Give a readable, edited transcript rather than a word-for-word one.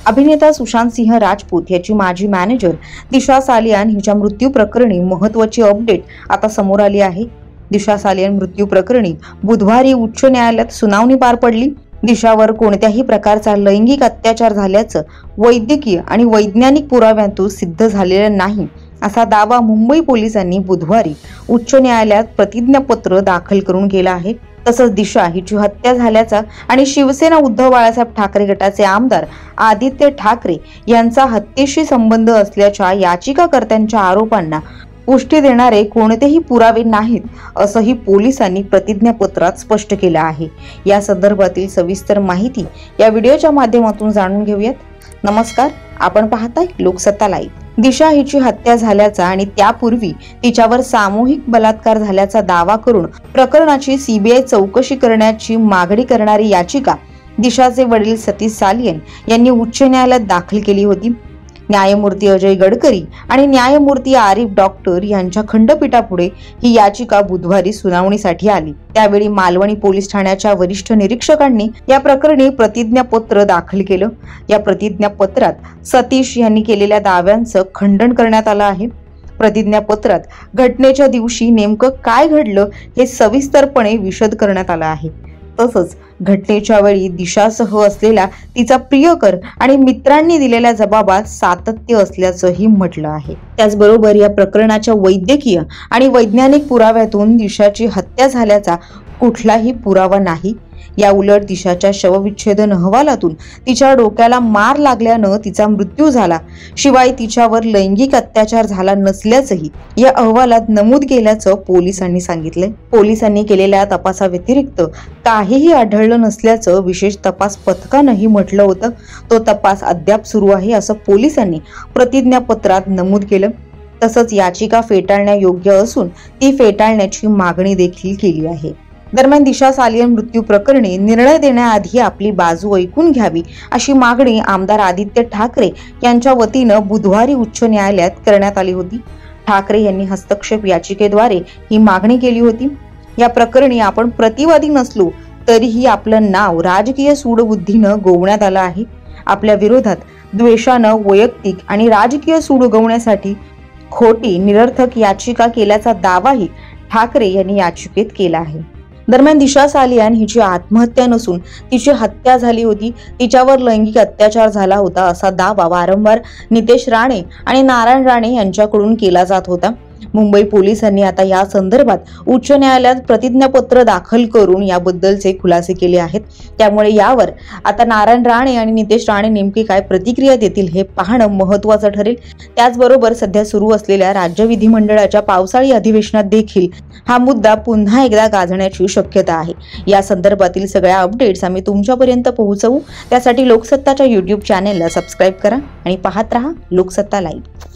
अभिनेता सुशांत सिंह राजपूत याची माजी मॅनेजर दिशा सालियान हिच्या मृत्यू प्रकरणी महत्त्वाची अपडेट आता समोर आली आहे। दिशा सालियान मृत्यू प्रकरणी बुधवारी उच्च न्यायालयात सुनावणी पार पडली। दिशावर कोणत्याही प्रकारचा लैंगिक अत्याचार झाल्याचं वैद्यकीय आणि वैज्ञानिक पुराव्यांतून सिद्ध झालेलं नाही असा दावा मुंबई पोलिसांनी बुधवारी उच्च न्यायालयात प्रतिज्ञापत्र दाखल करून केला आहे। तसंच दिशा हिची हत्या झाल्याचा आणि शिवसेना उद्धव बाळासाहेब ठाकरे गटाचे आमदार आदित्य ठाकरे यांचा हत्येशी संबंध असल्याच्या याचिकाकर्त्यांच्या आरोपांना पुष्टी देणारे कोणतेही पुरावे नाहीत असंही पोलिसांनी प्रतिज्ञापत्रात स्पष्ट केलं आहे। या संदर्भातील सविस्तर माहिती या व्हिडिओच्या माध्यमातून जाणून घेऊयात। नमस्कार, आपण पाहताय लोकसत्ता लाईव्ह। दिशा हिची हत्या झाल्याचा आणि त्यापूर्वी तिच्यावर सामूहिक बलात्कार झाल्याचा दावा करून प्रकरणाची सीबीआय चौकशी करण्याची मागणी करणारी याचिका दिशाचे वडील सतीश सालियन यांनी उच्च न्यायालयात दाखल केली होती। न्यायमूर्ती अजय गडकरी आणि न्यायमूर्ती आरिफ डॉक्टर यांच्या खंडपीठापुढे ही याचिका बुधवारी सुनावणीसाठी आली। त्यावेळी मालवणी पोलीस ठाण्याच्या वरिष्ठ निरीक्षकांनी या प्रकरणी प्रतिज्ञापत्र दाखल केलं। या प्रतिज्ञापत्रात सतीश यांनी केलेल्या दाव्यांचं खंडन करण्यात आलं आहे। प्रतिज्ञापत्रात घटनेच्या दिवशी नेमकं काय घडलं हे सविस्तरपणे विशद करण्यात आलं आहे। तसंच घटनेच्या वेळी दिशासह असलेला तिचा प्रियकर आणि मित्रांनी दिलेल्या जबाबात सातत्य असल्याचंही म्हटलं आहे। त्याचबरोबर या प्रकरणाच्या वैद्यकीय आणि वैज्ञानिक पुराव्यातून दिशाची हत्या झाल्याचा कुठलाही पुरावा नाही। या उलट दिशाच्या शवविच्छेदन अहवालातून तिच्या डोक्याला मार लागल्यानं तिचा मृत्यू झाला, शिवाय तिच्यावर लैंगिक अत्याचार झाला नसल्याचंही या अहवालात नमूद केल्याचं पोलिसांनी सांगितलंय। पोलिसांनी केलेल्या तपासाव्यतिरिक्त काहीही आढळलं नसल्याचं विशेष तपास पथकानंही म्हटलं होतं। तो तपास अद्याप सुरू आहे असं पोलिसांनी प्रतिज्ञापत्रात नमूद केलं। तसंच याचिका फेटाळण्यायोग्य असून ती फेटाळण्याची मागणी देखील केली आहे। दरम्यान दिशा सालियन मृत्यू प्रकरणी निर्णय देण्याआधी आपली बाजू ऐकून घ्यावी अशी मागणी आमदार आदित्य ठाकरे यांच्या वतीनं बुधवारी उच्च न्यायालयात करण्यात आली होती। ठाकरे यांनी हस्तक्षेप याचिकेद्वारे ही मागणी केली होती। या प्रकरणी आपण प्रतिवादी नसलो तरीही आपलं नाव राजकीय सूडबुद्धीनं गोवण्यात आलं आहे। आपल्या विरोधात द्वेषानं वैयक्तिक आणि राजकीय सूड उगवण्यासाठी खोटी निरर्थक याचिका केल्याचा दावाही ठाकरे यांनी याचिकेत केला आहे। दरम्यान दिशा सालियान हिची आत्महत्या नसून तिची हत्या झाली होती, तिच्यावर लैंगिक अत्याचार झाला होता असा दावा वारंवार नितेश राणे आणि नारायण राणे यांच्याकडून केला जात होता। मुंबई पोलिसांनी आता या संदर्भात उच्च न्यायालयात प्रतिज्ञापत्र दाखल करून याबद्दलचे खुलासे केले आहेत। त्यामुळे यावर आता नारायण राणे आणि नितेश राणे नेमकी काय प्रतिक्रिया देतील हे पाहणं महत्त्वाचं ठरेल। त्याचबरोबर सध्या सुरू असलेल्या राज्य विधिमंडळाच्या पावसाळी अधिवेशनात देखील हा मुद्दा पुन्हा एकदा गाजण्याची शक्यता आहे। या संदर्भातील सगळ्या अपडेट्स आम्ही तुमच्यापर्यंत पोहोचवू। त्यासाठी लोकसत्ताच्या YouTube चॅनेलला सबस्क्राईब करा आणि पाहत रहा लोकसत्ता लाईव्ह।